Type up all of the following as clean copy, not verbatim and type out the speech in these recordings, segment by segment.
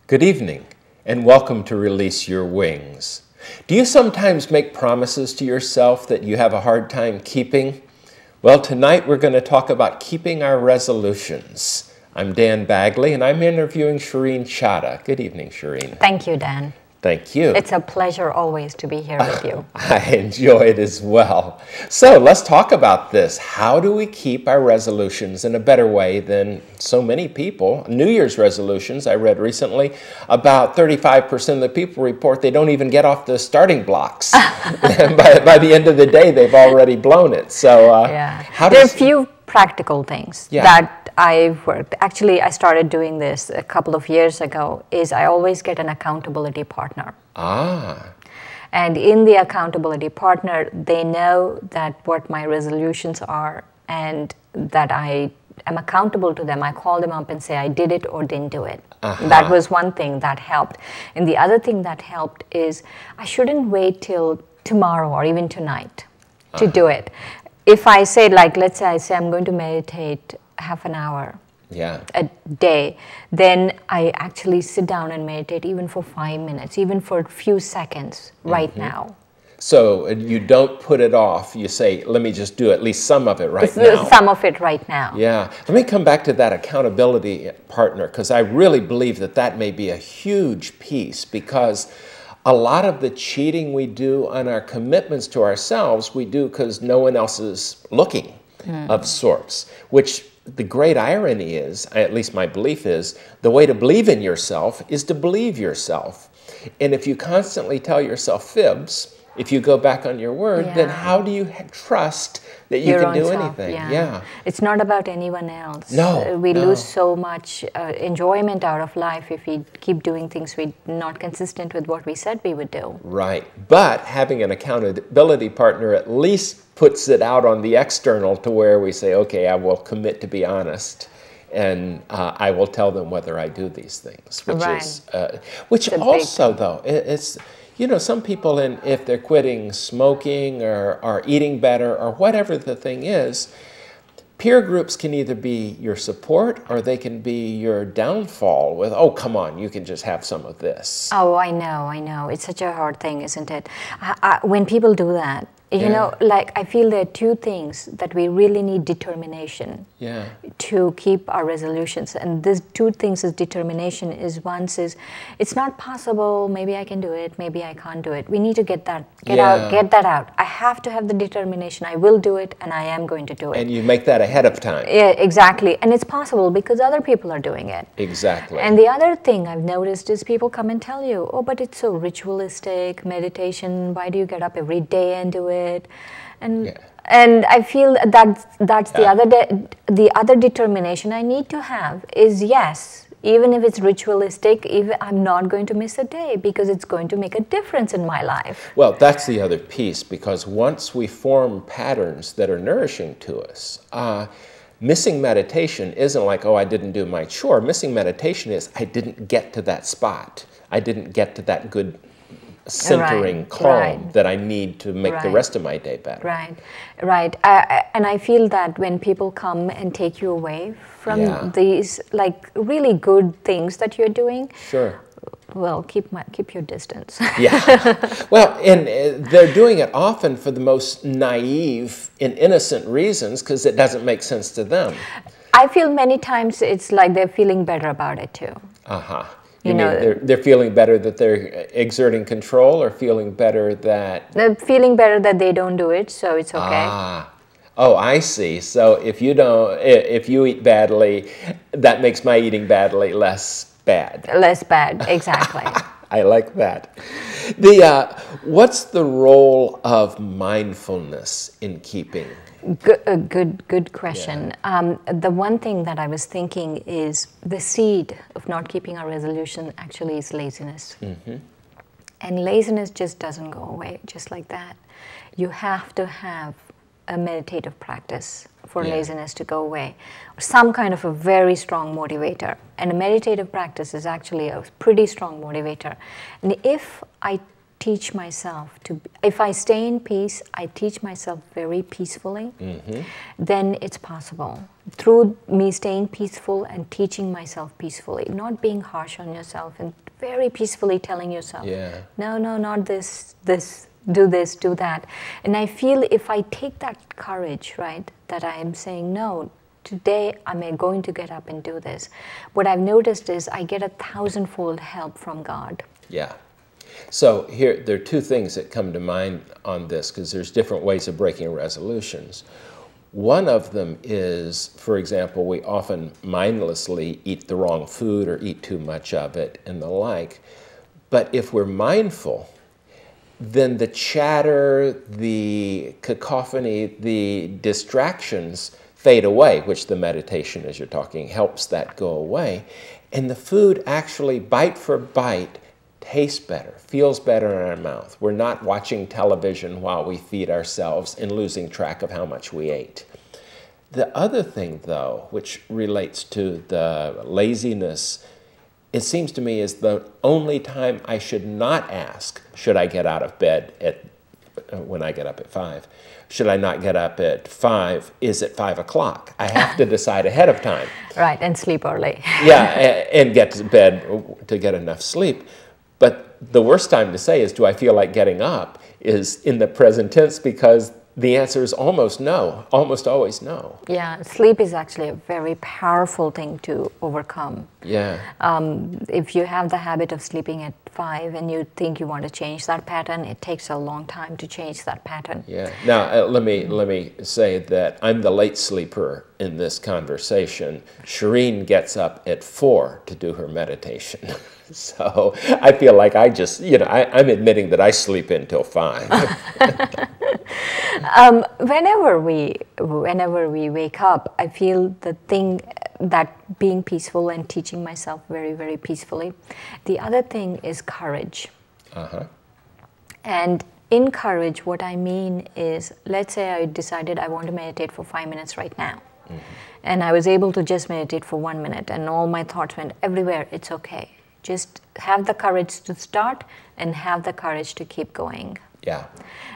Good evening, and welcome to Release Your Wings. Do you sometimes make promises to yourself that you have a hard time keeping? Well, tonight we're going to talk about keeping our resolutions. I'm Dan Bagley, and I'm interviewing Shireen Chada. Good evening, Shireen. Thank you, Dan. Thank you. It's a pleasure always to be here with you. I enjoy it as well. So let's talk about this. How do we keep our resolutions in a better way than so many people? New Year's resolutions, I read recently, about 35% of the people report they don't even get off the starting blocks. by the end of the day, they've already blown it. So there are a few practical things that I've worked. Actually, I started doing this a couple of years ago, is I always get an accountability partner. And in the accountability partner, they know that what my resolutions are and that I am accountable to them. I call them up and say I did it or didn't do it. That was one thing that helped. And the other thing that helped is I shouldn't wait till tomorrow or even tonight to do it. If I say, like, let's say I say I'm going to meditate half an hour a day, then I actually sit down and meditate even for 5 minutes, even for a few seconds right now. So you don't put it off. You say, let me just do at least some of it now. Some of it right now. Yeah. Let me come back to that accountability partner, because I really believe that that may be a huge piece, because a lot of the cheating we do on our commitments to ourselves, we do because no one else is looking of sorts, which the great irony is, at least my belief is, the way to believe in yourself is to believe yourself. And if you constantly tell yourself fibs, if you go back on your word, then how do you trust that you can do anything? It's not about anyone else. We lose so much enjoyment out of life if we keep doing things we're not consistent with what we said we would do. Right. But having an accountability partner at least puts it out on the external to where we say, okay, I will commit to be honest, and I will tell them whether I do these things, which also, though, it's, you know, some people, if they're quitting smoking or eating better or whatever the thing is, peer groups can either be your support or they can be your downfall with, oh, come on, you can just have some of this. Oh, I know. It's such a hard thing, isn't it? When people do that, you know, like, I feel there are two things that we really need determination to keep our resolutions. And these two things is determination is once is, it's not possible, maybe I can do it, maybe I can't do it. We need to get that out. I have to have the determination. I will do it and I am going to do it. And you make that ahead of time. Yeah, exactly. And it's possible because other people are doing it. Exactly. And the other thing I've noticed is people come and tell you, oh, but it's so ritualistic, meditation, why do you get up every day and do it? And I feel that's the other determination I need to have is, yes, even if it's ritualistic, even I'm not going to miss a day because it's going to make a difference in my life. Well, that's the other piece, because once we form patterns that are nourishing to us, missing meditation isn't like, oh, I didn't do my chore. Missing meditation is I didn't get to that spot. I didn't get to that good centering calm that I need to make the rest of my day better. And I feel that when people come and take you away from these, like, really good things that you're doing, well, keep your distance. Well, and they're doing it often for the most naive and innocent reasons, because it doesn't make sense to them. I feel many times it's like they're feeling better about it too. You mean they're feeling better that they're exerting control, or feeling better that... They're feeling better that they don't do it, so it's okay. Oh, I see. So if you eat badly, that makes my eating badly less bad. Less bad, exactly. I like that. What's the role of mindfulness in keeping? Good question. The one thing that I was thinking is the seed of not keeping our resolution actually is laziness. And laziness just doesn't go away just like that. You have to have a meditative practice for laziness to go away. Some kind of a very strong motivator. And a meditative practice is actually a pretty strong motivator. And if I teach myself to, if I stay in peace, I teach myself very peacefully, then it's possible. Through me staying peaceful and teaching myself peacefully, not being harsh on yourself and very peacefully telling yourself, no, no, not this, do this, do that. And I feel if I take that courage, right, that I am saying, no, today I'm going to get up and do this. What I've noticed is I get 1,000-fold help from God. Yeah. So here, there are two things that come to mind on this, because there's different ways of breaking resolutions. One of them is, for example, we often mindlessly eat the wrong food or eat too much of it and the like. But if we're mindful, then the chatter, the cacophony, the distractions fade away, which the meditation, as you're talking, helps that go away. And the food actually, bite for bite, tastes better, feels better in our mouth. We're not watching television while we feed ourselves and losing track of how much we ate. The other thing, though, which relates to the laziness, it seems to me is the only time I should not ask, should I get out of bed when I get up at 5? Should I not get up at 5? Is it 5 o'clock? I have to decide ahead of time. Right, and sleep early. Yeah, and get to bed to get enough sleep. But the worst time to say is, do I feel like getting up, is in the present tense, because the answer is almost no, almost always no. Yeah, sleep is actually a very powerful thing to overcome. Yeah. If you have the habit of sleeping at 5 and you think you want to change that pattern, it takes a long time to change that pattern. Yeah. Now, let me say that I'm the late sleeper in this conversation. Shireen gets up at 4 to do her meditation. So I feel like I just, I'm admitting that I sleep until 5. Whenever we wake up, I feel the thing that being peaceful and teaching myself very, very peacefully. The other thing is courage. And in courage, what I mean is, let's say I decided I want to meditate for 5 minutes right now. And I was able to just meditate for 1 minute and all my thoughts went everywhere. It's okay. Just have the courage to start and have the courage to keep going. Yeah.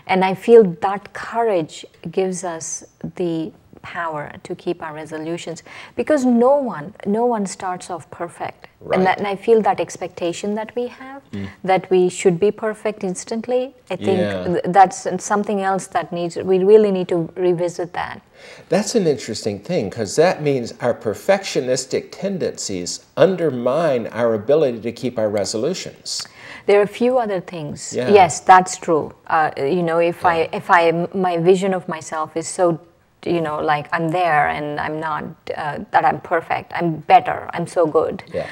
And I feel that courage gives us the power to keep our resolutions, because no one starts off perfect. Right. And I feel that expectation that we have, that we should be perfect instantly, I think that's something else that we really need to revisit that. That's an interesting thing, because that means our perfectionistic tendencies undermine our ability to keep our resolutions. There are a few other things. Yeah. Yes, that's true. If my vision of myself is so, like I'm there and I'm not, that I'm perfect, I'm better, I'm so good. Yeah.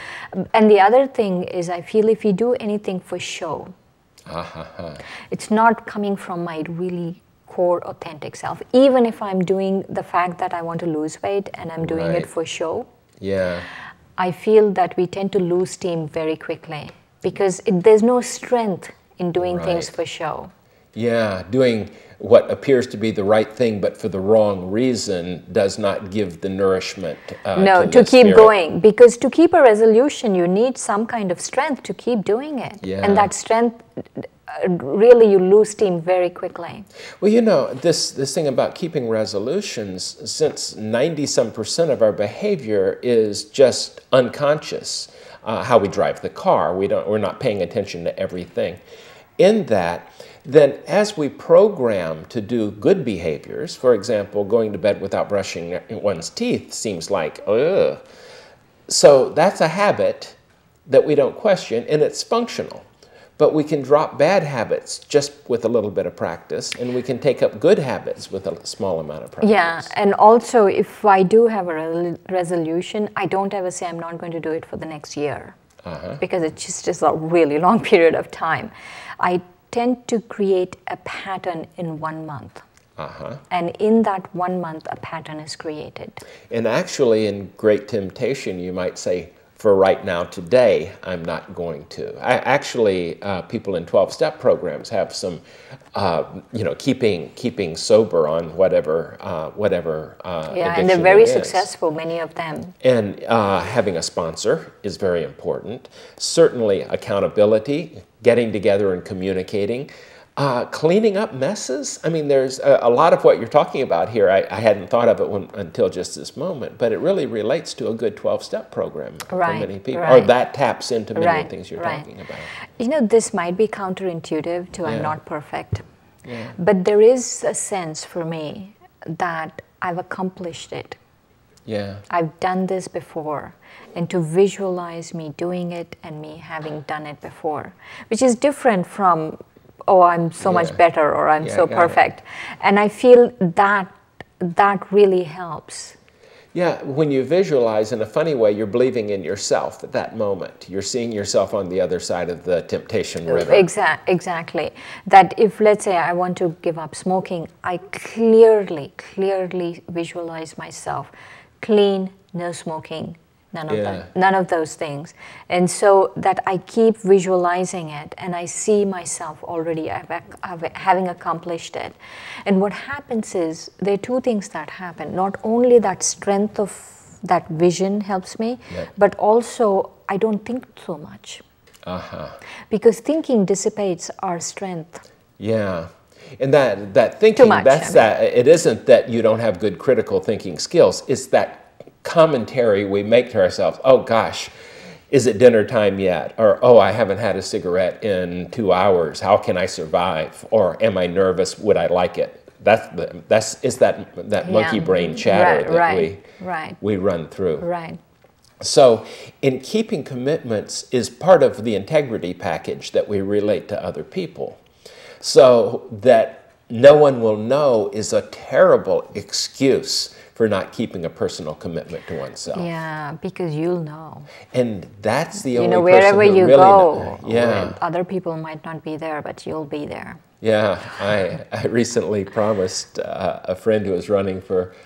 And the other thing is, I feel if you do anything for show, it's not coming from my really core authentic self. Even if I'm doing the fact that I want to lose weight and I'm doing it for show, I feel that we tend to lose steam very quickly, because there's no strength in doing things for show. Yeah, doing what appears to be the right thing but for the wrong reason does not give the nourishment to keep going. Because to keep a resolution, you need some kind of strength to keep doing it. Yeah. And that strength, really you lose steam very quickly. Well, this thing about keeping resolutions, since 90-some% of our behavior is just unconscious, how we drive the car, we're not paying attention to everything. In that, then as we program to do good behaviors, for example, going to bed without brushing one's teeth seems like, ugh. So that's a habit that we don't question, and it's functional. But we can drop bad habits just with a little bit of practice, and we can take up good habits with a small amount of practice. Yeah, and also if I do have a resolution, I don't ever say I'm not going to do it for the next year, because it just is a really long period of time. I tend to create a pattern in 1 month. And in that 1 month, a pattern is created. And actually, in Great Temptation, you might say, for right now, today, I'm not going to. Actually, people in 12-step programs have some, keeping sober on whatever yeah, and they're addiction very it is. Successful, many of them. And having a sponsor is very important. Certainly accountability, getting together and communicating. Cleaning up messes. I mean, there's a lot of what you're talking about here. I hadn't thought of it until just this moment, but it really relates to a good 12-step program for many people. Or that taps into many of the things you're talking about. You know, this might be counterintuitive to I'm not perfect, but there is a sense for me that I've accomplished it. Yeah. I've done this before, and to visualize me doing it and me having done it before, which is different from, oh, I'm so much better, or I'm so perfect. And I feel that really helps. Yeah, when you visualize, in a funny way, you're believing in yourself at that moment. You're seeing yourself on the other side of the temptation river. Exactly. That if, let's say, I want to give up smoking, I clearly visualize myself clean, no smoking, none of those things. And so that I keep visualizing it, and I see myself already having accomplished it. And what happens is, there are two things that happen. Not only that strength of that vision helps me, but also I don't think so much. Because thinking dissipates our strength. Yeah. And that thinking, it isn't that you don't have good critical thinking skills, it's that commentary we make to ourselves. Oh gosh, is it dinner time yet? Or, oh, I haven't had a cigarette in 2 hours. How can I survive? Or, am I nervous? Would I like it? It's that monkey brain chatter that we run through. Right. So, in keeping commitments is part of the integrity package that we relate to other people. So that no one will know is a terrible excuse for not keeping a personal commitment to oneself. Yeah, because you'll know. And that's the only wherever person who you really go, Yeah. Other people might not be there, but you'll be there. Yeah, I recently promised a friend who was running for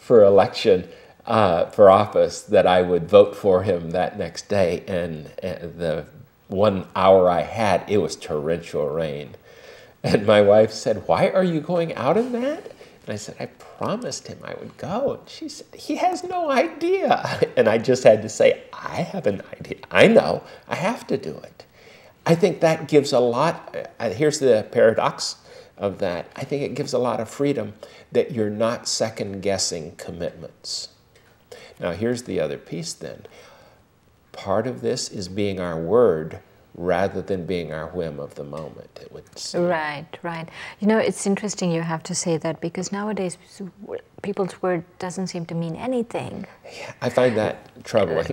election for office that I would vote for him that next day. And the 1 hour I had, it was torrential rain. And my wife said, "Why are you going out in that?" And I said, "I promised him I would go." And she said, "He has no idea." And I just had to say, "I have an idea. I know. I have to do it." I think that gives a lot. Here's the paradox of that. I think it gives a lot of freedom that you're not second-guessing commitments. Now, here's the other piece then. Part of this is being our word rather than being our whim of the moment, it would seem. Right. You know, it's interesting you have to say that, because nowadays people's word doesn't seem to mean anything. Yeah, I find that troubling.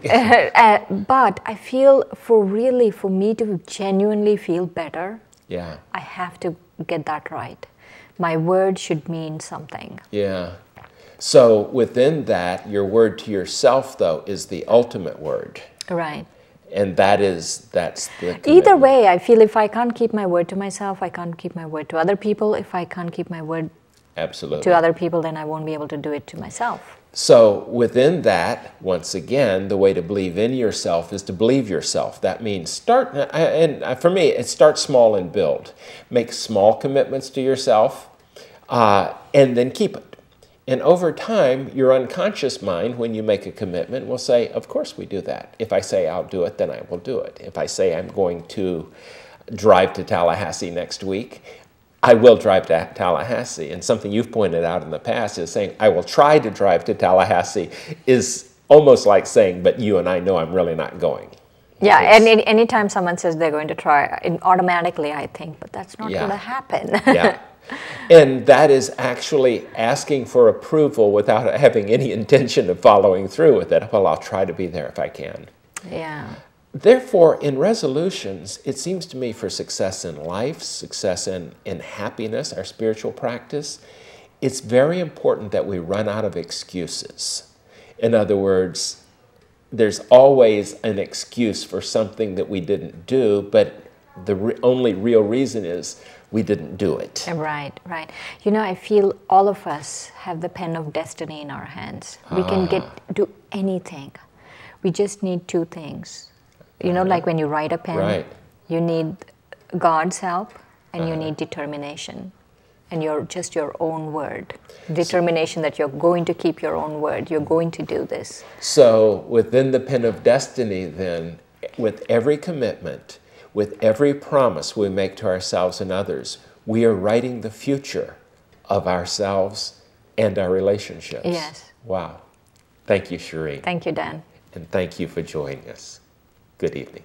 But I feel for me to genuinely feel better, I have to get that right. My word should mean something. Yeah. So within that, your word to yourself, though, is the ultimate word. Right. And that's the commitment. Either way, I feel if I can't keep my word to myself, I can't keep my word to other people. If I can't keep my word to other people, then I won't be able to do it to myself. So within that, once again, the way to believe in yourself is to believe yourself. That means for me, it starts small and build. Make small commitments to yourself, and then keep it. And over time, your unconscious mind, when you make a commitment, will say, of course we do that. If I say I'll do it, then I will do it. If I say I'm going to drive to Tallahassee next week, I will drive to Tallahassee. And something you've pointed out in the past is saying, I will try to drive to Tallahassee, is almost like saying, but you and I know I'm really not going. Yeah, and anytime someone says they're going to try, automatically I think, but that's not going to happen. Yeah. And that is actually asking for approval without having any intention of following through with it. Well, I'll try to be there if I can. Yeah. Therefore, in resolutions, it seems to me for success in life, success in happiness, our spiritual practice, it's very important that we run out of excuses. In other words, there's always an excuse for something that we didn't do, but the only real reason is we didn't do it. Right. You know, I feel all of us have the pen of destiny in our hands. We can do anything. We just need two things. You know, like when you write a pen, right. you need God's help and you need determination. And just your own word. Determination that you're going to keep your own word. You're going to do this. So within the pen of destiny then, with every commitment, with every promise we make to ourselves and others, we are writing the future of ourselves and our relationships. Yes. Wow. Thank you, Shireen. Thank you, Dan. And thank you for joining us. Good evening.